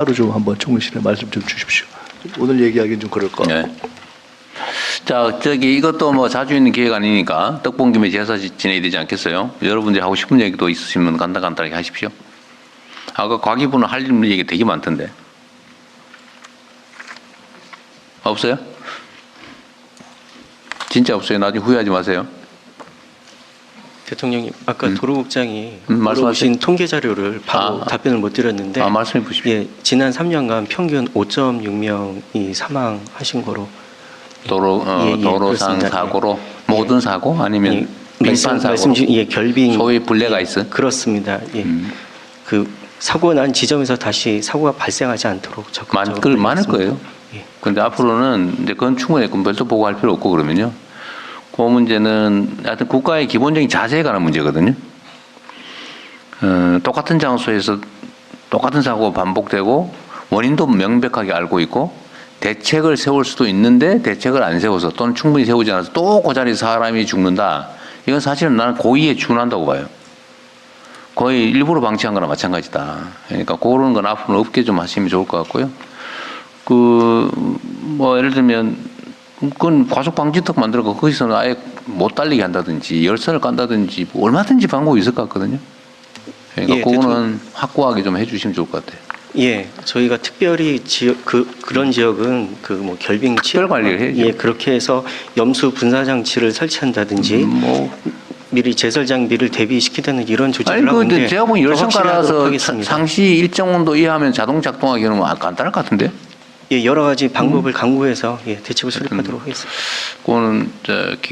하루 좀 한번 총무실에 말씀 좀 주십시오. 오늘 얘기하기는 좀 그럴 것 같고. 네. 자, 이것도 뭐 자주 있는 기회가 아니니까 떡본 김에 제사 지내야 되지 않겠어요? 여러분들이 하고 싶은 얘기도 있으시면 간단하게 하십시오. 아까 과기부는 할 얘기 되게 많던데. 없어요? 진짜 없어요? 나중에 후회하지 마세요. 대통령님, 아까 도로국장이 말씀하세요. 물어보신 통계 자료를 바로 답변을 못 드렸는데, 말씀해 보십시오. 예, 지난 3년간 평균 5.6명이 사망하신 거로. 도로상 그렇습니다. 사고로 예. 모든 사고 아니면 빙판 사고, 예, 결빙 소위 블랙 아이스. 그렇습니다. 예, 그 사고 난 지점에서 다시 사고가 발생하지 않도록 적극적으로 많을 거예요. 예. 그런데 앞으로는 이제 그건 충분히 별도 보고할 필요 없고 그러면요. 그 문제는 하여튼 국가의 기본적인 자세에 관한 문제거든요. 똑같은 장소에서 똑같은 사고가 반복되고 원인도 명백하게 알고 있고 대책을 세울 수도 있는데 대책을 안 세워서 또는 충분히 세우지 않아서 또 그 자리에 사람이 죽는다. 이건 사실은 나는 고의에 준한다고 봐요. 거의 일부러 방치한 거나 마찬가지다. 그러니까 그런 건 앞으로 없게 좀 하시면 좋을 것 같고요. 뭐 예를 들면 그건 과속 방지턱 만들고 거기서는 아예 못 달리게 한다든지 열선을 깐다든지 뭐 얼마든지 방법이 있을 것 같거든요. 그러니까 예, 그거는 확고하게 좀 해주시면 좋을 것 같아요. 예, 저희가 특별히 그런 지역은 그 뭐 결빙 특별 관리를 해야죠. 예, 그렇게 해서 염수 분사 장치를 설치한다든지 미리 제설 장비를 대비시키는 이런 조치를 하고 있는데 제가 보기엔 열선 깔아서 하겠습니다. 상시 일정 온도 이하면 자동 작동하기는 뭐 간단할 것 같은데. 예, 여러 가지 방법을 강구해서 예, 대책을 수립하도록 하겠습니다. 그거는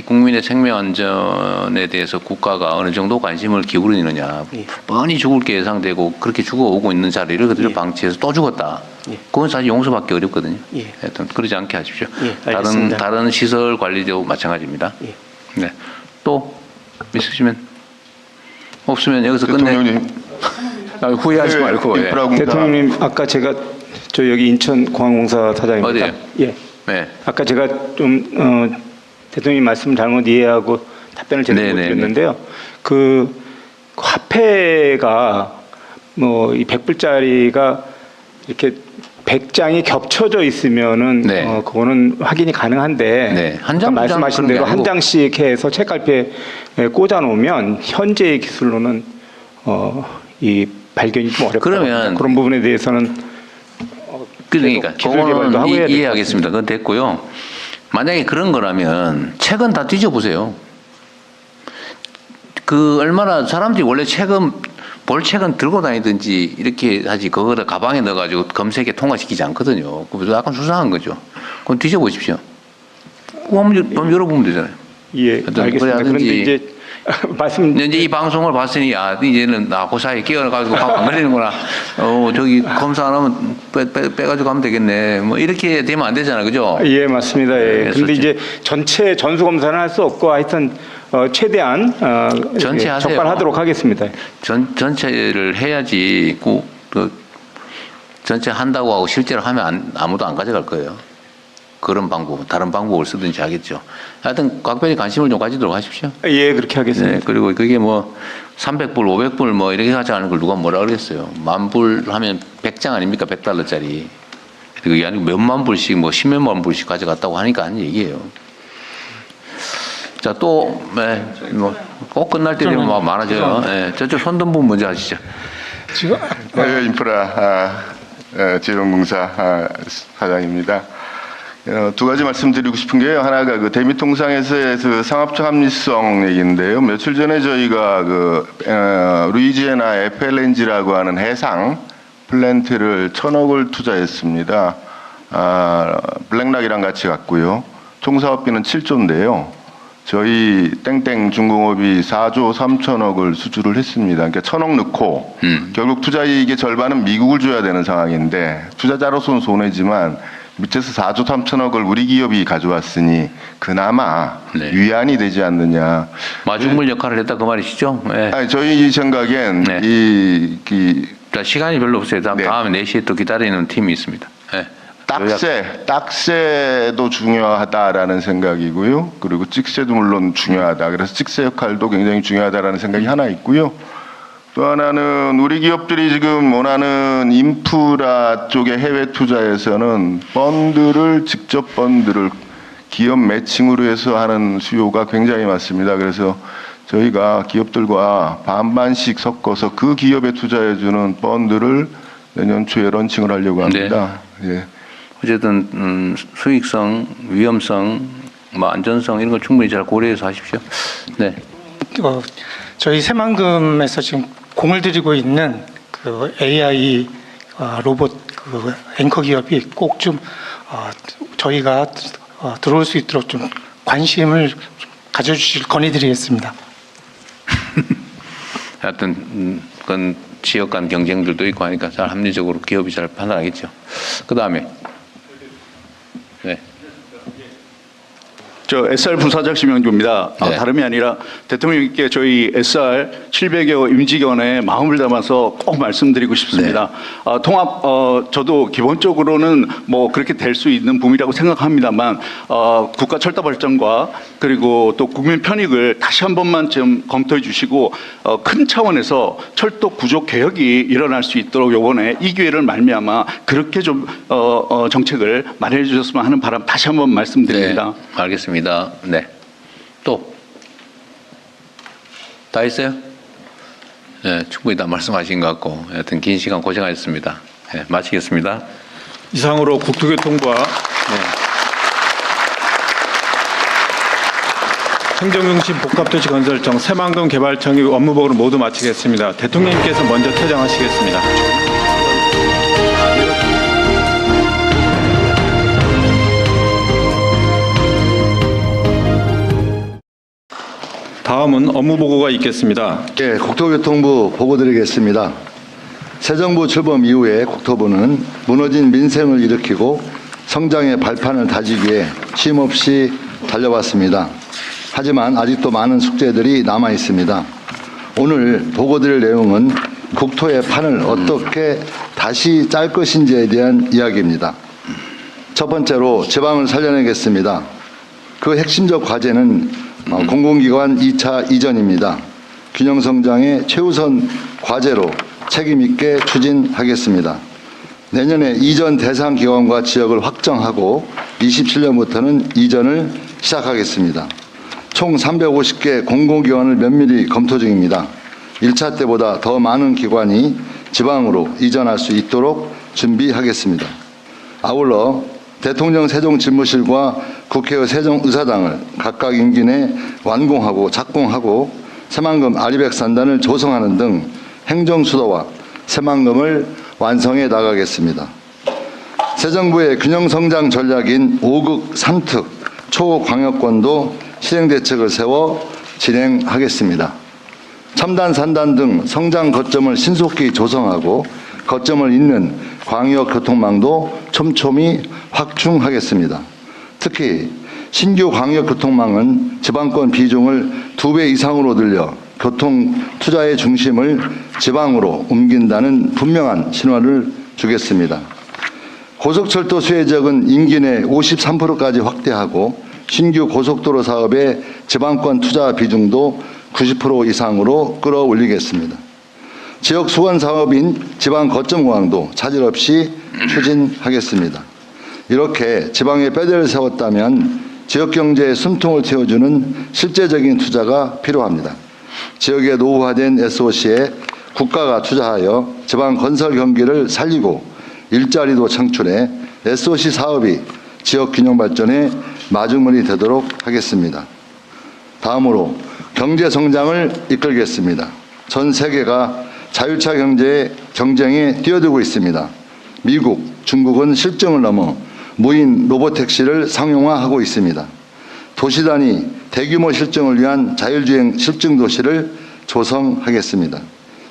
국민의 생명 안전에 대해서 국가가 어느 정도 관심을 기울이느냐. 예. 뻔히 죽을 게 예상되고 그렇게 죽어오고 있는 자리를 그대로 예. 방치해서 또 죽었다. 예. 그건 사실 용서받기 어렵거든요. 예. 하여튼 그러지 않게 하십시오. 예, 알겠습니다. 다른 시설 관리도 마찬가지입니다. 예. 네. 또 있으시면 없으면 여기서 대통령님, 후회하지 말고. 예. 인프라공사 대통령님, 아까 제가 저 여기 인천공항공사 사장입니다. 어디에요? 예. 네. 아까 제가 좀 대통령님 말씀 잘못 이해하고 답변을 제대로 못 네네네. 드렸는데요. 그 화폐가 뭐 이 100불짜리가 이렇게 100장이 겹쳐져 있으면은 네. 그거는 확인이 가능한데 네. 한 아까 장, 두 말씀하신 장 그런 게 대로 한 아니고. 장씩 해서 책갈피에 꽂아 놓으면 현재의 기술로는 이 발견이 좀 어렵다. 그러면 그런 부분에 대해서는 그러니까 기술 개발도 하고 해야 될것 이해하겠습니다. 그건 됐고요. 만약에 그런 거라면 책은 다 뒤져보세요. 얼마나 사람들이 원래 볼책은 들고 다니든지 이렇게 하지 그거를 가방에 넣어가지고 검색에 통과시키지 않거든요. 그래서 약간 수상한 거죠. 그건 뒤져보십시오. 그거 한번 열어보면 되잖아요. 예, 하여튼 알겠습니다. 그런데 그래야든지 이제 말씀 이제 이 방송을 봤으니 이제는 그 사이에 끼어가지고 안 걸리는구나. 저기 검사 안 하면 빼가지고 가면 되겠네. 뭐 이렇게 되면 안 되잖아요, 그죠? 예, 맞습니다. 예. 네, 근데 이제 전체 전수 검사는 할 수 없고 하여튼 최대한 전체 하세요. 적발하도록 하겠습니다. 전체를 해야지 전체 한다고 하고 실제로 하면 아무도 안 가져갈 거예요. 그런 다른 방법을 쓰든지 하겠죠. 하여튼 각별히 관심을 좀 가지도록 하십시오. 예, 그렇게 하겠습니다. 네, 그리고 그게 뭐 300불, 500불 뭐 이렇게 가져가는 걸 누가 뭐라 그러겠어요. 10,000불 하면 100장 아닙니까? $100짜리. 그게 아니고 몇만 불씩 뭐 10몇만 불씩 가져갔다고 하니까 하는 얘기예요. 자, 또, 뭐 꼭 끝날 때 되면 막 많아져요. 네, 저쪽 손든 분 먼저 하시죠. 인프라 지원공사 사장입니다. 두 가지 말씀드리고 싶은 게요. 하나가 그 대미통상에서의 그 상업적 합리성 얘기인데요. 며칠 전에 저희가 루이지애나 FLNG라고 하는 해상 플랜트를 1,000억을 투자했습니다. 블랙락이랑 같이 갔고요. 총 사업비는 7조인데요. 저희 땡땡 중공업이 4조 3천억을 수주를 했습니다. 그러니까 1,000억 넣고 결국 투자 이익의 절반은 미국을 줘야 되는 상황인데 투자자로서는 손해지만 밑에서 4조 3천억을 우리 기업이 가져왔으니 그나마 네. 위안이 되지 않느냐. 마중물 역할을 했다 그 말이시죠? 네. 아니, 저희 생각엔 네. 자, 시간이 별로 없어요. 네. 다음에 4시에 또 기다리는 팀이 있습니다. 네. 딱새도 중요하다라는 생각이고요. 그리고 찍새도 물론 중요하다. 그래서 찍새 역할도 굉장히 중요하다라는 생각이 하나 있고요. 또 하나는 우리 기업들이 지금 원하는 인프라 쪽의 해외 투자에서는 직접 펀드를 기업 매칭으로 해서 하는 수요가 굉장히 많습니다. 그래서 저희가 기업들과 반반씩 섞어서 그 기업에 투자해주는 펀드를 내년 초에 런칭을 하려고 합니다. 네. 예. 어쨌든 수익성, 위험성, 뭐 안전성 이런 걸 충분히 잘 고려해서 하십시오. 네. 저희 새만금에서 지금 공을 들이고 있는 그 AI 로봇 그 앵커 기업이 꼭 좀 저희가 들어올 수 있도록 좀 관심을 좀 가져주실 건의드리겠습니다. 하여튼 그건 지역 간 경쟁들도 있고 하니까 잘 합리적으로 기업이 잘 판단하겠죠. 그 다음에 네. 저 SR 부사장 심영주입니다. 네. 다름이 아니라 대통령님께 저희 SR 700여 임직원의 마음을 담아서 꼭 말씀드리고 싶습니다. 통합 저도 기본적으로는 뭐 그렇게 될 수 있는 부분이라고 생각합니다만 국가 철도 발전과 그리고 또 국민 편익을 다시 한 번만 좀 검토해 주시고 큰 차원에서 철도 구조 개혁이 일어날 수 있도록 이번에 이 기회를 말미암아 그렇게 좀 정책을 마련해 주셨으면 하는 바람 다시 한 번 말씀드립니다. 네, 알겠습니다. 네. 또 다 있어요? 네, 충분히 다 말씀하신 것 같고 하여튼 긴 시간 고생하셨습니다. 네, 마치겠습니다. 이상으로 국토교통부와 행정중심 복합도시 건설청, 새만금 개발청의 업무보고를 모두 마치겠습니다. 대통령님께서 먼저 퇴장하시겠습니다. 다음은 업무보고가 있겠습니다. 예, 국토교통부 보고드리겠습니다. 새 정부 출범 이후에 국토부는 무너진 민생을 일으키고 성장의 발판을 다지기 위해 쉼없이 달려왔습니다. 하지만 아직도 많은 숙제들이 남아 있습니다. 오늘 보고드릴 내용은 국토의 판을 어떻게 다시 짤 것인지에 대한 이야기입니다. 첫 번째로 지방을 살려내겠습니다. 그 핵심적 과제는 공공기관 2차 이전입니다. 균형성장의 최우선 과제로 책임있게 추진하겠습니다. 내년에 이전 대상 기관과 지역을 확정하고 27년부터는 이전을 시작하겠습니다. 총 350개 공공기관을 면밀히 검토 중입니다. 1차 때보다 더 많은 기관이 지방으로 이전할 수 있도록 준비하겠습니다. 아울러 대통령 세종집무실과 국회의 세종의사당을 각각 임기 내 완공하고 착공하고 새만금 아리백산단을 조성하는 등 행정수도와 새만금을 완성해 나가겠습니다. 새 정부의 균형성장 전략인 5극 3특 초광역권도 실행대책을 세워 진행하겠습니다. 첨단 산단 등 성장 거점을 신속히 조성하고 거점을 잇는 광역교통망도 촘촘히 확충하겠습니다. 특히 신규 광역교통망은 지방권 비중을 2배 이상으로 늘려 교통 투자의 중심을 지방으로 옮긴다는 분명한 신호를 주겠습니다. 고속철도 수혜지역은 임기 내 53%까지 확대하고 신규 고속도로 사업의 지방권 투자 비중도 90% 이상으로 끌어올리겠습니다. 지역 수건 사업인 지방 거점 공항도 차질 없이 추진하겠습니다. 이렇게 지방에 뼈대를 세웠다면 지역 경제의 숨통을 틔워주는 실제적인 투자가 필요합니다. 지역의 노후화된 SOC에 국가가 투자하여 지방 건설 경기를 살리고 일자리도 창출해 SOC 사업이 지역 균형 발전의 마중물이 되도록 하겠습니다. 다음으로 경제 성장을 이끌겠습니다. 전 세계가 자율차 경쟁에 뛰어들고 있습니다. 미국, 중국은 실증을 넘어 무인 로보택시를 상용화하고 있습니다. 도시 단위 대규모 실증을 위한 자율주행 실증도시를 조성하겠습니다.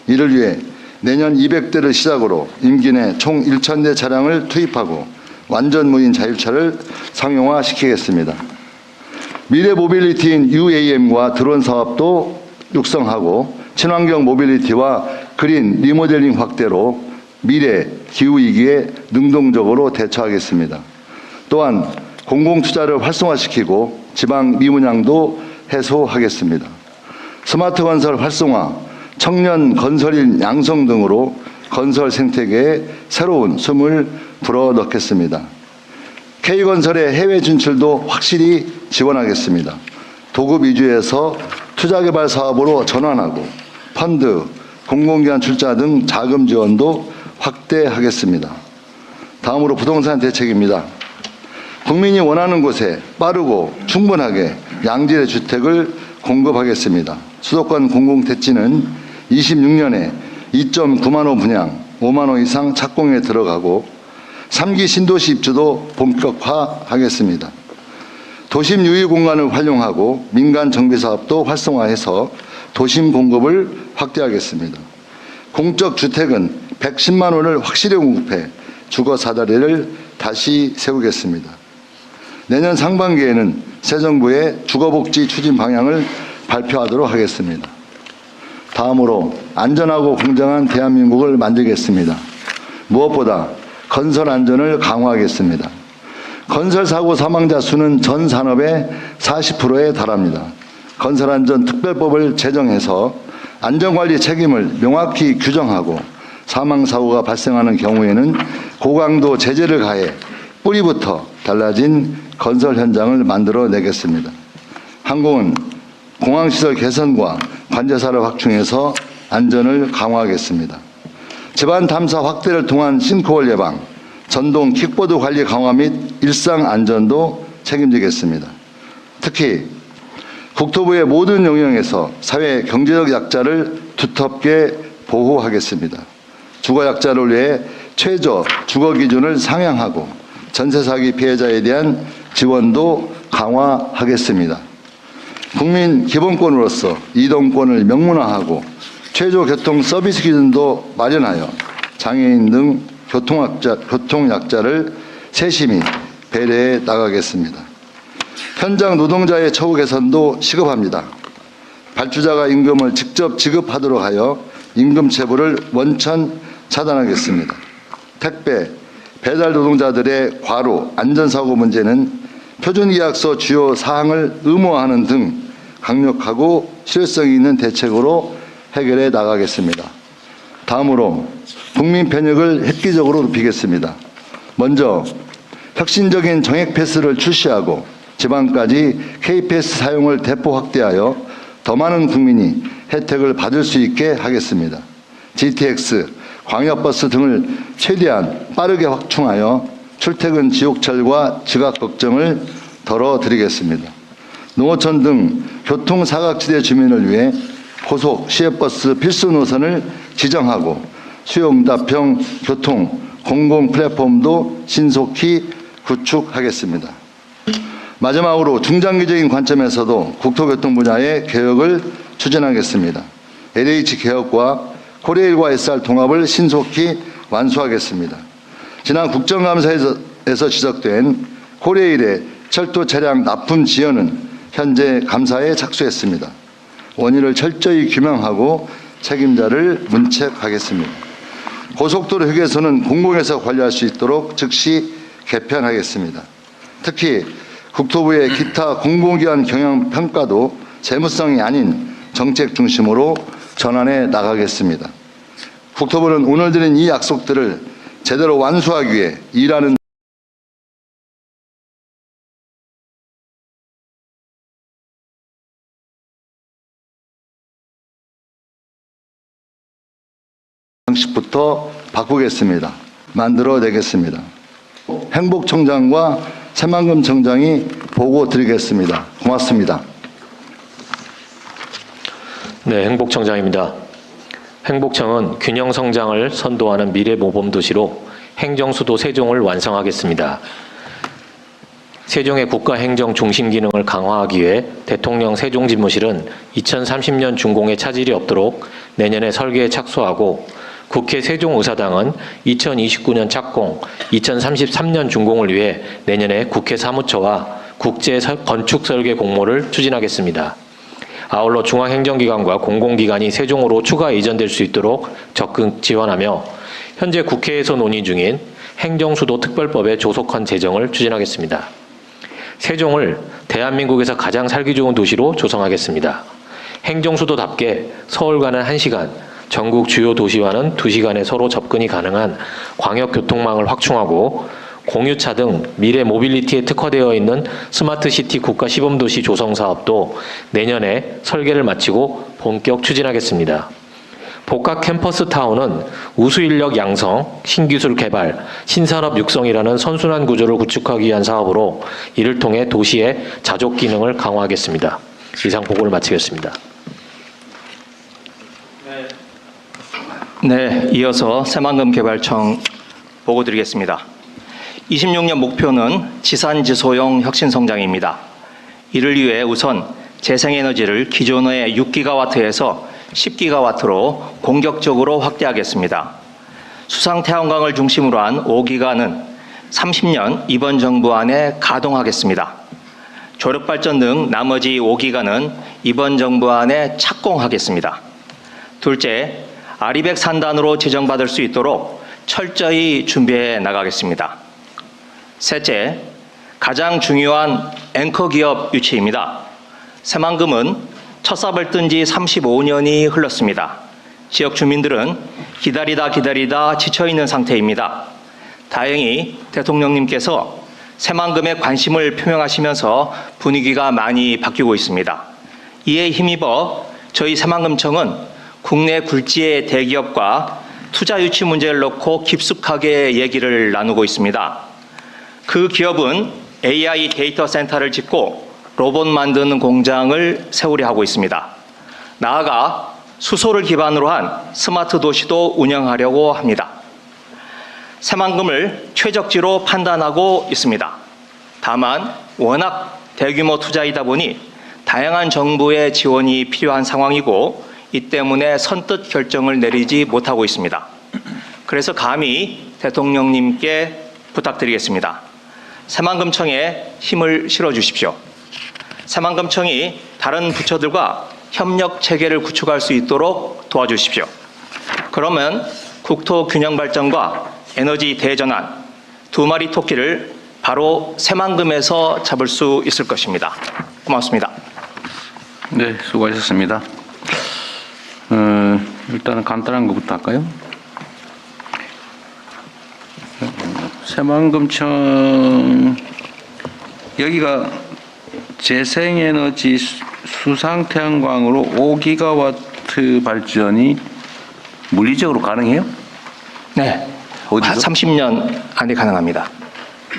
이를 위해 내년 200대를 시작으로 임기 내 총 1,000대 차량을 투입하고 완전 무인 자율차를 상용화시키겠습니다. 미래 모빌리티인 UAM과 드론 사업도 육성하고 친환경 모빌리티와 그린 리모델링 확대로 미래 기후위기에 능동적으로 대처하겠습니다. 또한 공공투자를 활성화시키고 지방 미분양도 해소하겠습니다. 스마트 건설 활성화, 청년 건설인 양성 등으로 건설 생태계에 새로운 숨을 불어넣겠습니다. K건설의 해외 진출도 확실히 지원하겠습니다. 도급 위주에서 투자개발 사업으로 전환하고 펀드, 공공기관 출자 등 자금 지원도 확대하겠습니다. 다음으로 부동산 대책입니다. 국민이 원하는 곳에 빠르고 충분하게 양질의 주택을 공급하겠습니다. 수도권 공공택지는 26년에 2.9만 호 분양, 5만 호 이상 착공에 들어가고 3기 신도시 입주도 본격화하겠습니다. 도심 유휴 공간을 활용하고 민간 정비 사업도 활성화해서 도심 공급을 확대하겠습니다. 공적 주택은 110만 원을 확실히 공급해 주거 사다리를 다시 세우겠습니다. 내년 상반기에는 새 정부의 주거복지 추진 방향을 발표하도록 하겠습니다. 다음으로 안전하고 공정한 대한민국을 만들겠습니다. 무엇보다 건설 안전을 강화하겠습니다. 건설 사고 사망자 수는 전 산업의 40%에 달합니다. 건설안전특별법을 제정해서 안전관리 책임을 명확히 규정하고 사망사고가 발생하는 경우에는 고강도 제재를 가해 뿌리부터 달라진 건설 현장을 만들어내겠습니다. 항공은 공항시설 개선과 관제사를 확충해서 안전을 강화하겠습니다. 집안 탐사 확대를 통한 싱크홀 예방, 전동 킥보드 관리 강화 및 일상 안전도 책임지겠습니다. 특히 국토부의 모든 영역에서 사회 경제적 약자를 두텁게 보호하겠습니다. 주거 약자를 위해 최저 주거 기준을 상향하고 전세 사기 피해자에 대한 지원도 강화하겠습니다. 국민 기본권으로서 이동권을 명문화하고 최저 교통 서비스 기준도 마련하여 장애인 등 교통약자를 세심히 배려해 나가겠습니다. 현장 노동자의 처우 개선도 시급합니다. 발주자가 임금을 직접 지급하도록 하여 임금 체불을 원천 차단하겠습니다. 택배, 배달 노동자들의 과로, 안전사고 문제는 표준계약서 주요 사항을 의무화하는 등 강력하고 실효성 있는 대책으로 해결해 나가겠습니다. 다음으로 국민 편익을 획기적으로 높이겠습니다. 먼저 혁신적인 정액 패스를 출시하고 지방까지 K패스 사용을 대폭 확대하여 더 많은 국민이 혜택을 받을 수 있게 하겠습니다. GTX, 광역버스 등을 최대한 빠르게 확충하여 출퇴근 지옥철과 지각 걱정을 덜어드리겠습니다. 농어촌 등 교통사각지대 주민을 위해 고속 시외버스 필수 노선을 지정하고 수요응답형 교통 공공 플랫폼도 신속히 구축하겠습니다. 마지막으로 중장기적인 관점에서도 국토교통 분야의 개혁을 추진하겠습니다. LH 개혁과 코레일과 SR 통합을 신속히 완수하겠습니다. 지난 국정감사에서 지적된 코레일의 철도 차량 납품 지연은 현재 감사에 착수했습니다. 원인을 철저히 규명하고 책임자를 문책하겠습니다. 고속도로 휴게소는 공공에서 관리할 수 있도록 즉시 개편하겠습니다. 특히 국토부의 기타 공공기관 경영 평가도 재무성이 아닌 정책 중심으로 전환해 나가겠습니다. 국토부는 오늘 드린 이 약속들을 제대로 완수하기 위해 일하는 방식부터 바꾸겠습니다. 만들어내겠습니다. 행복청장과 새만금 청장이 보고 드리겠습니다. 고맙습니다. 네, 행복청장입니다. 행복청은 균형 성장을 선도하는 미래 모범 도시로 행정수도 세종을 완성하겠습니다. 세종의 국가 행정 중심 기능을 강화하기 위해 대통령 세종집무실은 2030년 준공에 차질이 없도록 내년에 설계에 착수하고 국회 세종의사당은 2029년 착공, 2033년 준공을 위해 내년에 국회 사무처와 국제 건축 설계 공모를 추진하겠습니다. 아울러 중앙행정기관과 공공기관이 세종으로 추가 이전될 수 있도록 적극 지원하며 현재 국회에서 논의 중인 행정수도 특별법의 조속한 제정을 추진하겠습니다. 세종을 대한민국에서 가장 살기 좋은 도시로 조성하겠습니다. 행정수도답게 서울과는 1시간, 전국 주요 도시와는 2시간에 서로 접근이 가능한 광역교통망을 확충하고 공유차 등 미래 모빌리티에 특화되어 있는 스마트시티 국가시범도시 조성 사업도 내년에 설계를 마치고 본격 추진하겠습니다. 복합 캠퍼스 타운은 우수인력 양성, 신기술 개발, 신산업 육성이라는 선순환 구조를 구축하기 위한 사업으로 이를 통해 도시의 자족 기능을 강화하겠습니다. 이상 보고를 마치겠습니다. 네, 이어서 새만금개발청 보고 드리겠습니다. 26년 목표는 지산지소형 혁신성장입니다. 이를 위해 우선 재생에너지를 기존의 6기가와트에서 10기가와트로 공격적으로 확대하겠습니다. 수상태양광을 중심으로 한 5기가는 30년 이번 정부 안에 가동하겠습니다. 조력발전 등 나머지 5기가는 이번 정부 안에 착공하겠습니다. 둘째, 아리백 산단으로 지정받을 수 있도록 철저히 준비해 나가겠습니다. 셋째, 가장 중요한 앵커 기업 유치입니다. 새만금은 첫 삽을 뜬 지 35년이 흘렀습니다. 지역 주민들은 기다리다 지쳐있는 상태입니다. 다행히 대통령님께서 새만금에 관심을 표명하시면서 분위기가 많이 바뀌고 있습니다. 이에 힘입어 저희 새만금청은 국내 굴지의 대기업과 투자 유치 문제를 놓고 깊숙하게 얘기를 나누고 있습니다. 그 기업은 AI 데이터 센터를 짓고 로봇 만드는 공장을 세우려 하고 있습니다. 나아가 수소를 기반으로 한 스마트 도시도 운영하려고 합니다. 새만금을 최적지로 판단하고 있습니다. 다만 워낙 대규모 투자이다 보니 다양한 정부의 지원이 필요한 상황이고 이 때문에 선뜻 결정을 내리지 못하고 있습니다. 그래서 감히 대통령님께 부탁드리겠습니다. 새만금청에 힘을 실어주십시오. 새만금청이 다른 부처들과 협력 체계를 구축할 수 있도록 도와주십시오. 그러면 국토 균형 발전과 에너지 대전환, 두 마리 토끼를 바로 새만금에서 잡을 수 있을 것입니다. 고맙습니다. 네, 수고하셨습니다. 일단은 간단한 것부터 할까요? 새만금청 여기가 재생에너지 수상태양광으로 5기가와트 발전이 물리적으로 가능해요? 네, 어디서? 30년 안에 가능합니다.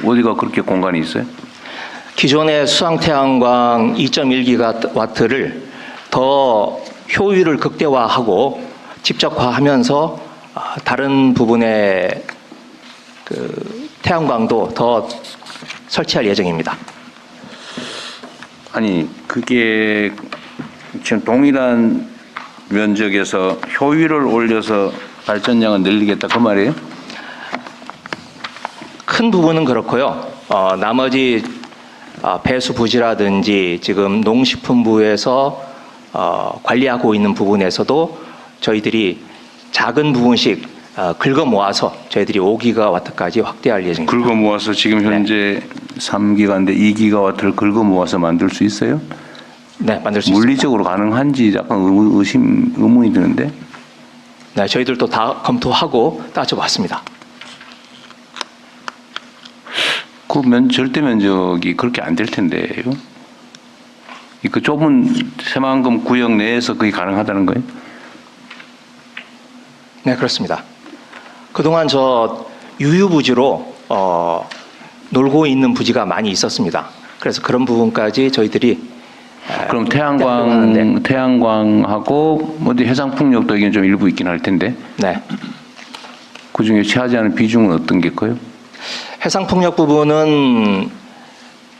어디가 그렇게 공간이 있어요? 기존의 수상태양광 2.1기가와트를 더 효율을 극대화하고 집적화하면서 다른 부분의 그 태양광도 더 설치할 예정입니다. 아니 그게 지금 동일한 면적에서 효율을 올려서 발전량을 늘리겠다 그 말이에요? 큰 부분은 그렇고요. 나머지 배수 부지라든지 지금 농식품부에서 관리하고 있는 부분에서도 저희들이 작은 부분씩 긁어 모아서 저희들이 5기가와트까지 확대할 예정입니다. 긁어 모아서 지금 현재 3기가인데 2기가와트를 긁어 모아서 만들 수 있어요? 네, 만들 수 있습니다. 물리적으로 가능한지 약간 의문이 드는데. 네, 저희들도 다 검토하고 따져봤습니다. 그 절대 면적이 그렇게 안 될 텐데요. 그 좁은 새만금 구역 내에서 그게 가능하다는 거예요? 네, 그렇습니다. 그동안 저 유유부지로 놀고 있는 부지가 많이 있었습니다. 그래서 그런 부분까지 저희들이 그럼 태양광하고 어디 해상풍력도 이게 좀 일부 있긴 할 텐데. 네. 그 중에 차지하는 비중은 어떤 게 커요? 해상풍력 부분은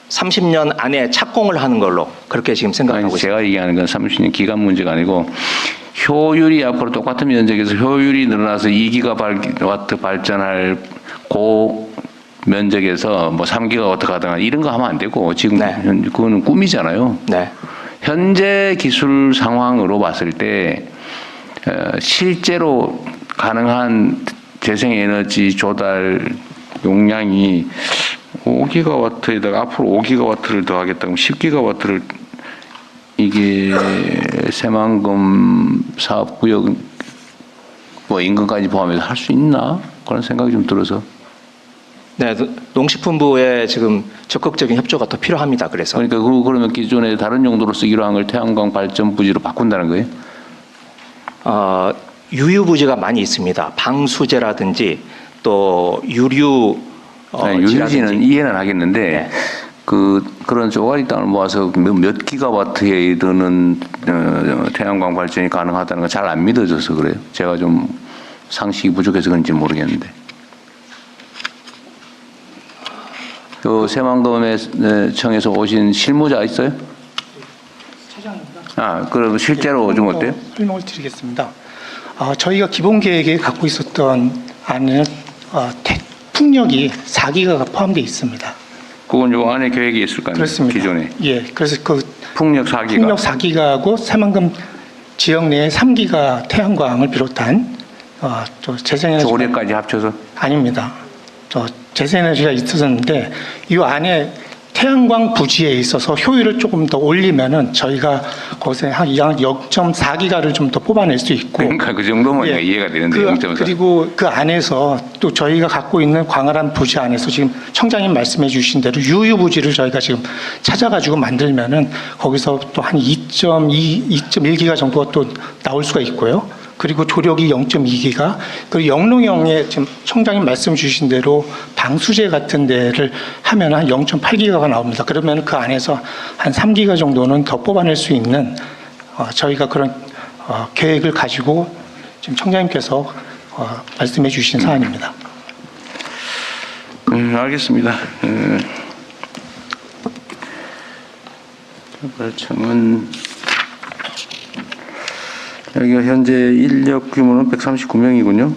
30년 안에 착공을 하는 걸로 그렇게 지금 생각하고 아니, 있습니다. 제가 얘기하는 건 30년 기간 문제가 아니고 효율이 앞으로 똑같은 면적에서 효율이 늘어나서 2기가와트 발전할 고 면적에서 뭐 3기가와트 가능한 이런 거 하면 안 되고 지금 네. 그거는 꿈이잖아요. 네. 현재 기술 상황으로 봤을 때 실제로 가능한 재생에너지 조달 용량이 5기가와트에다가 앞으로 5기가와트를 더하겠다 그러면 10기가와트를 이게 새만금 사업구역 뭐 인근까지 포함해서 할 수 있나 그런 생각이 좀 들어서. 네, 농식품부의 지금 적극적인 협조가 더 필요합니다. 그래서 그러니까 그러면 기존에 다른 용도로 쓰기로 한 걸 태양광 발전 부지로 바꾼다는 거예요? 유유 부지가 많이 있습니다. 방수제라든지 또 유류 유유지는 이해는 하겠는데 네. 그런 쪼가리 땅을 모아서 몇 기가와트에 이르는 태양광 발전이 가능하다는 건 잘 안 믿어져서 그래요. 제가 좀 상식이 부족해서 그런지 모르겠는데. 그 새만금청에서 오신 실무자 있어요? 차장입니다. 그럼 실제로 좀 어때요? 설명을 드리겠습니다. 저희가 기본 계획에 갖고 있었던 안에는 풍력이 4기가가 포함되어 있습니다. 그건 요 안에 계획이 있을 거 아니에요? 그렇습니다. 기존에. 예, 그래서 그 풍력 4기가. 풍력 4기가하고 새만금 지역 내에 3기가 태양광을 비롯한 재생에너지 올해까지 합쳐서? 아닙니다. 재생에너지가 있었는데 이 안에 태양광 부지에 있어서 효율을 조금 더 올리면은 저희가 거기서 한 0.4기가를 좀 더 뽑아낼 수 있고. 그러니까 그 정도면 예. 이해가 되는데 0.4. 그리고 그 안에서 또 저희가 갖고 있는 광활한 부지 안에서 지금 청장님 말씀해 주신 대로 유유 부지를 저희가 지금 찾아가지고 만들면은 거기서 또 한 2.1기가 정도가 또 나올 수가 있고요. 그리고 조력이 0.2기가, 그리고 영농형에 지금 청장님 말씀 주신 대로 방수제 같은 데를 하면 한 0.8기가가 나옵니다. 그러면 그 안에서 한 3기가 정도는 더 뽑아낼 수 있는 저희가 그런 계획을 가지고 지금 청장님께서 말씀해 주신 사안입니다. 알겠습니다. 발청은 여기가 현재 인력 규모는 139명이군요.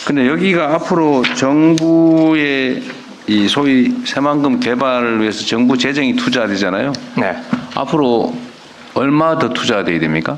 근데 여기가 앞으로 정부의 이 소위 새만금 개발을 위해서 정부 재정이 투자되잖아요. 네. 앞으로 얼마 더 투자돼야 됩니까?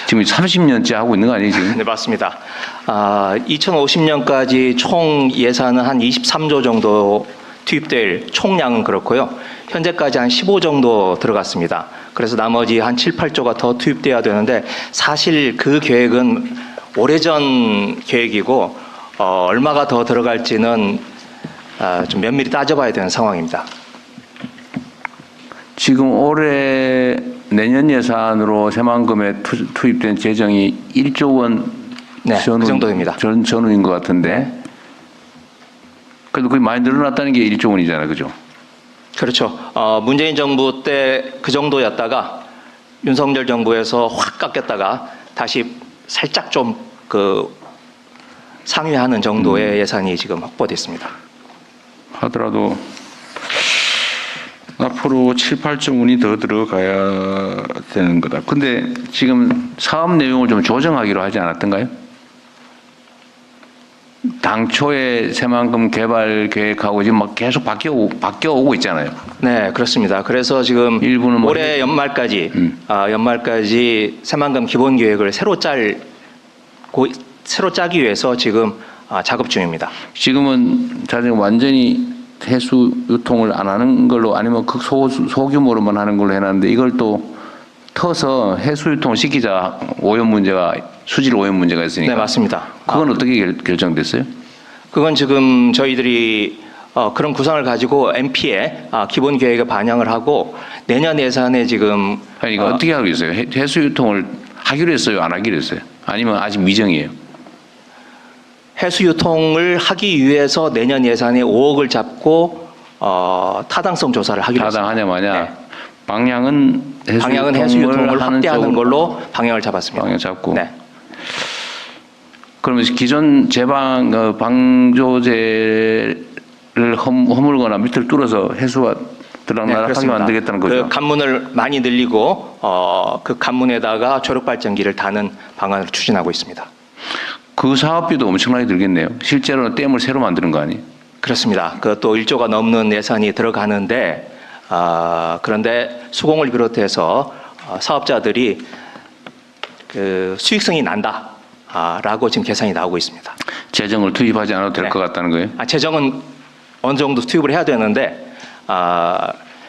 지금 30년째 하고 있는 거 아니에요, 지금? 네, 맞습니다. 2050년까지 총 예산은 한 23조 정도 투입될 총량은 그렇고요. 현재까지 한 15 정도 들어갔습니다. 그래서 나머지 한 7, 8조가 더 투입돼야 되는데 사실 그 계획은 오래전 계획이고 얼마가 더 들어갈지는 좀 면밀히 따져봐야 되는 상황입니다. 지금 올해 내년 예산으로 새만금에 투입된 재정이 1조 원 네, 그 정도 됩니다. 전후인 것 같은데 그래도 그게 많이 늘어났다는 게 1조 원이잖아요. 그죠? 그렇죠. 문재인 정부 때 그 정도였다가 윤석열 정부에서 확 깎였다가 다시 살짝 좀 상회하는 정도의 예산이 지금 확보됐습니다. 하더라도 앞으로 7, 8조 원이 더 들어가야 되는 거다. 근데 지금 사업 내용을 좀 조정하기로 하지 않았던가요? 당초에 새만금 개발 계획하고 지금 막 계속 바뀌어 오고 있잖아요. 네, 그렇습니다. 그래서 지금 일부는 올해 연말까지 연말까지 새만금 기본 계획을 새로 짜기 위해서 지금 작업 중입니다. 지금은 자정 완전히 해수 유통을 안 하는 걸로 아니면 소규모로만 하는 걸로 해놨는데 이걸 또 터서 해수 유통을 시키자 수질 오염 문제가 있으니까. 네, 맞습니다. 그건 어떻게 결정됐어요? 그건 지금 저희들이 그런 구상을 가지고 MP에 기본 계획에 반영을 하고 내년 예산에 지금 아니 이거 어떻게 하기로 했어요? 해수 유통을 하기로 했어요? 안 하기로 했어요? 아니면 아직 미정이에요? 해수 유통을 하기 위해서 내년 예산에 5억을 잡고 타당성 조사를 하기로 했습니다. 타당하냐 마냐? 네. 방향은 해수 유통을 확대하는 쪽으로 걸로 방향을 잡았습니다. 방향 잡고. 네. 그러면 기존 방조제를 허물거나 밑을 뚫어서 해수가 들락날락하게 안 되겠다는 거죠. 그 관문을 많이 늘리고 그 관문에다가 조력 발전기를 다는 방안을 추진하고 있습니다. 그 사업비도 엄청나게 들겠네요. 실제로는 댐을 새로 만드는 거 아니에요? 그렇습니다. 그것도 1조가 넘는 예산이 들어가는데 그런데 수공을 비롯해서 사업자들이 그 수익성이 난다라고 지금 계산이 나오고 있습니다. 재정을 투입하지 않아도 될 것 같다는 거예요? 재정은 어느 정도 투입을 해야 되는데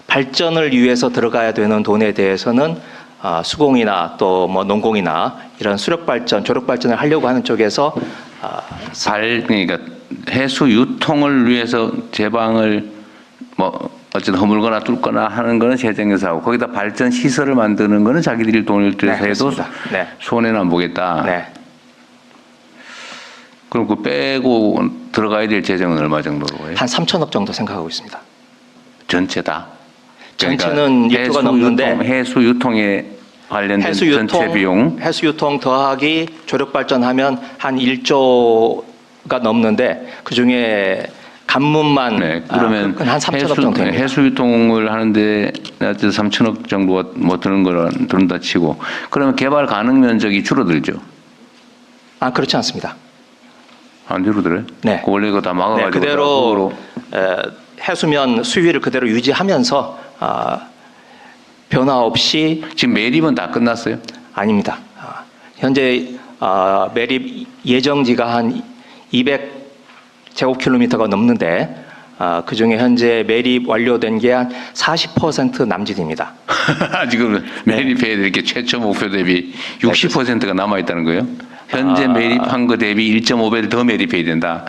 발전을 위해서 들어가야 되는 돈에 대해서는 수공이나 또 뭐 농공이나 이런 수력 발전, 조력 발전을 하려고 하는 쪽에서 그러니까 해수 유통을 위해서 제방을 뭐 어쨌든 허물거나 뚫거나 하는 거는 재정에서 하고 거기다 발전 시설을 만드는 거는 자기들이 돈을 들여서 해도 네. 손해는 안 보겠다. 네. 그럼 그 빼고 들어가야 될 재정은 얼마 정도로 해요? 한 3천억 정도 생각하고 있습니다. 전체다. 전체는 6조가 넘는데 해수 유통에 관련된 전체 비용. 해수 유통 더하기 조력 발전하면 한 1조가 넘는데 그 중에 간문만 그러면 한 3천억 정도 됩니다. 해수 유통을 하는데 3천억 정도가 뭐 든다 치고 그러면 개발 가능 면적이 줄어들죠? 그렇지 않습니다. 안 줄어들어요? 네. 원래 그거 다 막아가지고 그대로 해수면 수위를 그대로 유지하면서 변화 없이 지금 매립은 다 끝났어요? 아닙니다. 현재 매립 예정지가 한 200제곱킬로미터가 넘는데 그 중에 현재 매립 완료된 게 한 40% 남짓입니다. 지금 매립해야 될 게 최초 목표 대비 60%가 남아 있다는 거예요? 현재 매립한 거 대비 1.5배를 더 매립해야 된다.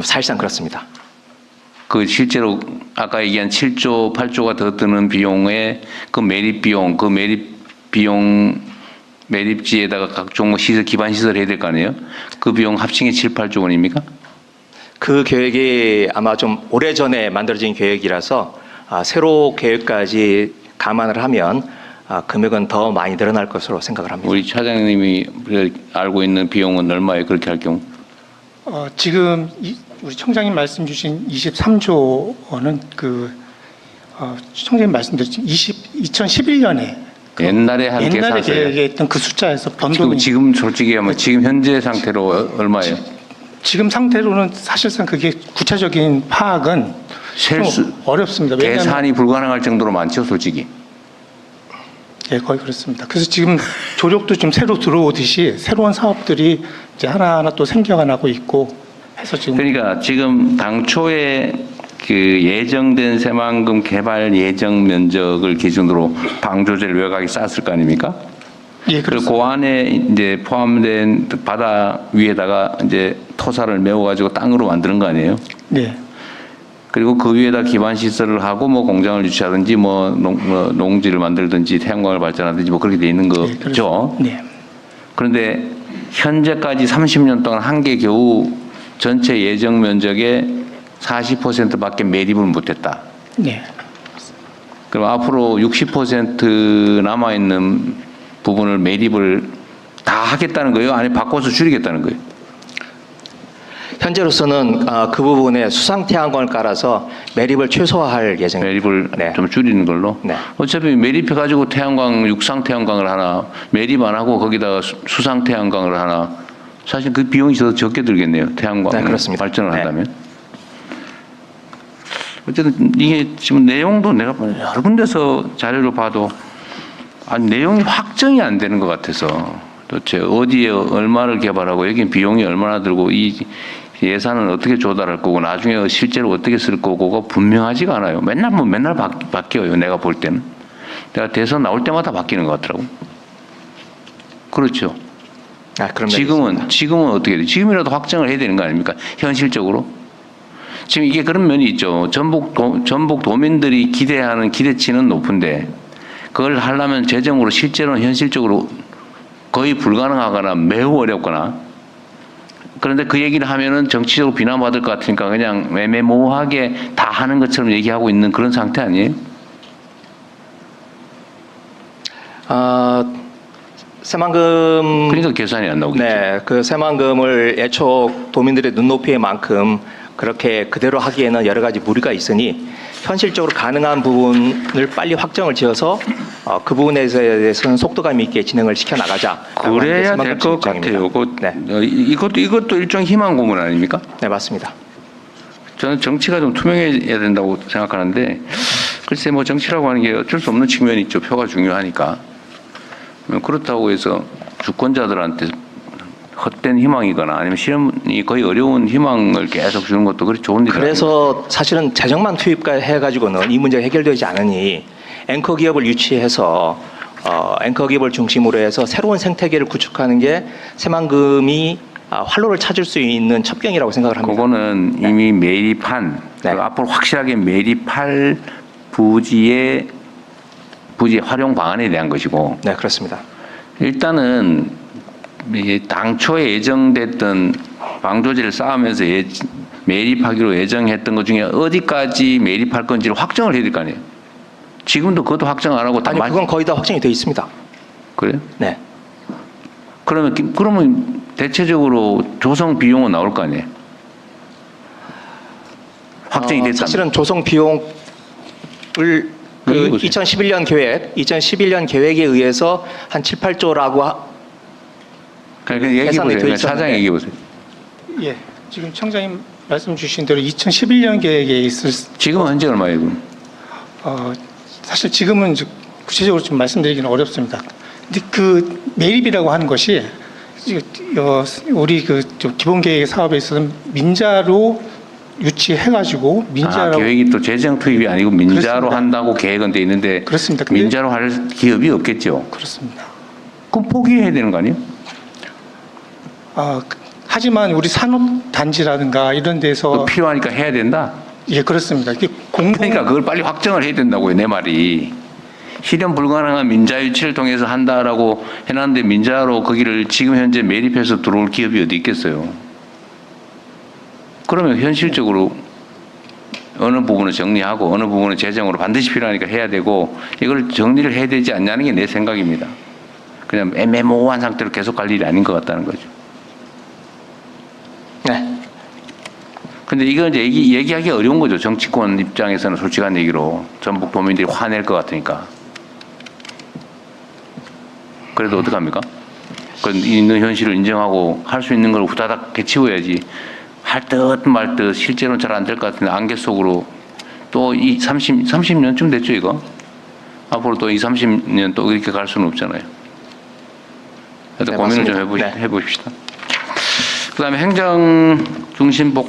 사실상 그렇습니다. 그 실제로 아까 얘기한 7조, 8조가 더 드는 비용에 그 매립 비용, 매립지에다가 각종 시설, 기반 시설 해야 될 거 아니에요? 그 비용 합칭이 7, 8조 원입니까? 그 계획이 아마 좀 오래전에 만들어진 계획이라서 새로 계획까지 감안을 하면 금액은 더 많이 늘어날 것으로 생각을 합니다. 우리 차장님이 알고 있는 비용은 얼마에 그렇게 할 경우? 지금 우리 청장님 말씀 주신 23조 원은 청장님 말씀드렸죠. 2011년에 옛날에 한 옛날에 계산서예요. 계획했던 그 숫자에서 변동이 지금 솔직히 하면 지금 현재 상태로 얼마예요? 지금 상태로는 사실상 그게 구체적인 파악은 좀 어렵습니다. 왜냐하면 계산이 불가능할 정도로 많죠, 솔직히. 예, 거의 그렇습니다. 그래서 지금 조력도 좀 새로 들어오듯이 새로운 사업들이 이제 하나하나 또 생겨가 나고 있고 해서 지금 그러니까 지금 당초에 그 예정된 새만금 개발 예정 면적을 기준으로 방조제를 외곽에 쌌을 거 아닙니까? 예, 그리고 그렇습니다. 그 안에 이제 포함된 바다 위에다가 이제 토사를 메워가지고 땅으로 만드는 거 아니에요? 네. 그리고 그 위에다 기반 시설을 하고 뭐 공장을 유치하든지 뭐 농지를 만들든지 태양광을 발전하든지 뭐 그렇게 돼 있는 거죠. 네. 그런데 현재까지 30년 동안 한 개 겨우 전체 예정 면적의 40%밖에 매립을 못했다. 네. 그럼 앞으로 60% 남아 있는 부분을 매립을 다 하겠다는 거예요? 아니 바꿔서 줄이겠다는 거예요? 현재로서는 그 부분에 수상 태양광을 깔아서 매립을 최소화할 예정입니다. 매립을 네. 좀 줄이는 걸로? 네. 어차피 매립해 가지고 태양광, 육상 태양광을 하나, 매립 안 하고 거기다가 수상 태양광을 하나, 사실 그 비용이 더 적게 들겠네요. 태양광 네, 그렇습니다. 발전을 네. 한다면. 어쨌든 이게 지금 내용도 내가 여러 군데서 자료를 봐도 내용이 확정이 안 되는 것 같아서 도대체 어디에 얼마를 개발하고 여기 비용이 얼마나 들고 이 예산은 어떻게 조달할 거고 나중에 실제로 어떻게 쓸 거고가 분명하지가 않아요. 맨날 바뀌어요. 내가 볼 때는. 내가 대선 나올 때마다 바뀌는 것 같더라고. 그렇죠. 그럼 지금은 어떻게 돼? 지금이라도 확정을 해야 되는 거 아닙니까? 현실적으로. 지금 이게 그런 면이 있죠. 전북 도민들이 기대하는 기대치는 높은데 그걸 하려면 재정으로 실제로는 현실적으로 거의 불가능하거나 매우 어렵거나 그런데 그 얘기를 하면은 정치적으로 비난받을 것 같으니까 그냥 애매모호하게 다 하는 것처럼 얘기하고 있는 그런 상태 아니에요? 새만금 그러니까 계산이 안 나오겠죠. 네, 그 새만금을 애초 도민들의 눈높이에 만큼 그렇게 그대로 하기에는 여러 가지 무리가 있으니 현실적으로 가능한 부분을 빨리 확정을 지어서 그 부분에 대해서는 속도감 있게 진행을 시켜 나가자. 그래야 될 것 같아요. 이것도 일종 희망 고문 아닙니까? 네, 맞습니다. 저는 정치가 좀 투명해야 된다고 생각하는데 글쎄 뭐 정치라고 하는 게 어쩔 수 없는 측면이 있죠. 표가 중요하니까. 그렇다고 해서 주권자들한테 헛된 희망이거나 아니면 실현이 거의 어려운 희망을 계속 주는 것도 그렇게 좋은 일이 그래서 사실은 재정만 투입해가지고는 이 문제가 해결되지 않으니 앵커 기업을 유치해서 앵커 기업을 중심으로 해서 새로운 생태계를 구축하는 게 새만금이 활로를 찾을 수 있는 첩경이라고 생각을 합니다. 그거는 이미 매립한 네. 앞으로 확실하게 매립할 부지의 활용 방안에 대한 것이고 네, 그렇습니다. 일단은 당초에 예정됐던 방조제를 쌓으면서 매립하기로 예정했던 것 중에 어디까지 매립할 건지를 확정을 해야 될 거 아니에요. 지금도 그것도 확정 안 하고 다 아니, 그건 거의 다 확정이 돼 있습니다. 그래요? 네. 그러면 대체적으로 조성 비용은 나올 거 아니에요. 확정이 됐다. 사실은 조성 비용을 그 얘기해보세요. 2011년 계획에 의해서 한 7, 8조라고 그러니까 얘기해 계산이 돼 보세요. 있었는데. 사장 얘기해 보세요. 예, 지금 청장님 말씀 주신 대로 2011년 계획에 있을 지금 현재 얼마예요? 그럼? 사실 지금은 구체적으로 좀 말씀드리기는 어렵습니다. 근데 그 매립이라고 하는 것이 우리 좀 기본 계획 사업에 있어서는 민자로 유치해가지고 민자로 계획이 또 재정 투입이 아니고 민자로 그렇습니다. 한다고 계획은 돼 있는데 그렇습니다. 근데 민자로 할 기업이 없겠죠. 그렇습니다. 그럼 포기해야 되는 거 아니에요? 하지만 우리 산업 단지라든가 이런 데서 필요하니까 해야 된다. 예 그렇습니다. 이게 그러니까 그걸 빨리 확정을 해야 된다고요. 내 말이. 실현 불가능한 민자 유치를 통해서 한다라고 해놨는데 민자로 거기를 지금 현재 매립해서 들어올 기업이 어디 있겠어요. 그러면 현실적으로 어느 부분을 정리하고 어느 부분은 재정으로 반드시 필요하니까 해야 되고 이걸 정리를 해야 되지 않냐는 게 내 생각입니다. 그냥 애매모호한 상태로 계속 갈 일이 아닌 것 같다는 거죠. 네. 근데 이건 이제 얘기하기 어려운 거죠. 정치권 입장에서는 솔직한 얘기로 전북 도민들이 화낼 것 같으니까. 그래도 어떡합니까? 그 있는 현실을 인정하고 할 수 있는 걸 후다닥 개치워야지. 할 듯 말 듯 실제로는 잘 안 될 것 같은데 안개 속으로 또 이 30년쯤 됐죠 이거? 앞으로 또 30년 또 이렇게 갈 수는 없잖아요. 하여튼 네, 고민을 좀 맞습니다. 해보십시다. 그 다음에 행정 중심복